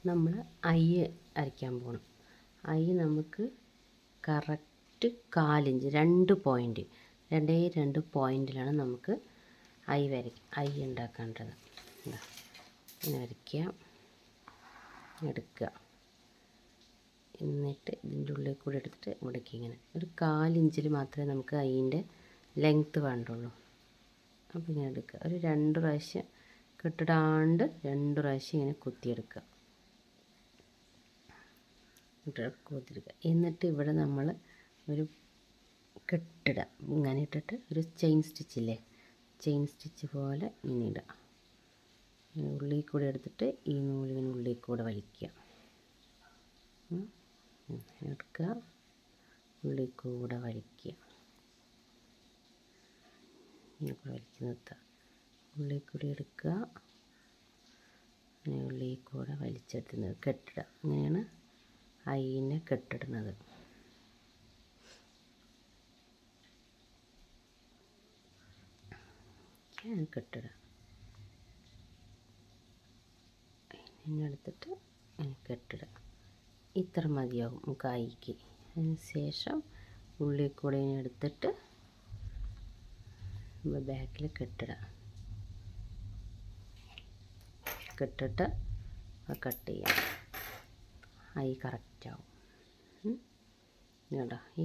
നമ്മൾ ഐ അരയ്ക്കാൻ പോകണം. ഐ നമുക്ക് കറക്റ്റ് 1/4 ഇഞ്ച് 2 പോയിൻറ്റിലാണ് നമുക്ക് ഐ ഉണ്ടാക്കേണ്ടത്. ഇങ്ങനെ വരയ്ക്കുക, എടുക്കുക, എന്നിട്ട് ഇതിൻ്റെ ഉള്ളിൽ കൂടെ എടുത്തിട്ട് ഇവിടേക്ക് ഇങ്ങനെ ഒരു 1/4 ഇഞ്ചിൽ മാത്രമേ നമുക്ക് അതിൻ്റെ ലെങ്ത്ത് വേണ്ടുള്ളൂ. അപ്പോൾ ഇങ്ങനെ എടുക്കുക, ഒരു 2 പ്രാവശ്യം കെട്ടിടാണ്ട് 2 പ്രാവശ്യം ഇങ്ങനെ കുത്തിയെടുക്കുക. എന്നിട്ട് ഇവിടെ നമ്മൾ ഒരു കെട്ടിടുക, ഇങ്ങനെ ഇട്ടിട്ട് ഒരു ചെയിൻ സ്റ്റിച്ച് പോലെ ഇങ്ങനെ ഇടുക. ഉള്ളിൽ കൂടെ എടുത്തിട്ട് ഈ നൂലിങ്ങനെ ഉള്ളിൽ കൂടെ വലിക്കുക, എടുക്കുക, ഉള്ളിൽ കൂടെ വലിക്കുക, നിർത്തുക, ഉള്ളിൽ കൂടി എടുക്കുക, ഉള്ളിൽ കൂടെ വലിച്ചെടുത്ത് കെട്ടിടുക. ഇങ്ങനെയാണ് ഐനെ കെട്ടിടുന്നത്. കെട്ടിടുക, ഇങ്ങനെ എടുത്തിട്ട് കെട്ടിടുക. ഇത്ര മതിയാവും നമുക്ക് ഐക്ക്. അതിന് ശേഷം ഉള്ളിൽ കൂടെ എടുത്തിട്ട് ബാക്കിൽ കെട്ടിടുക, കെട്ടിട്ട് കട്ട് ചെയ്യാം. ഐ കറക്റ്റാവും. കേട്ടോ, ഈ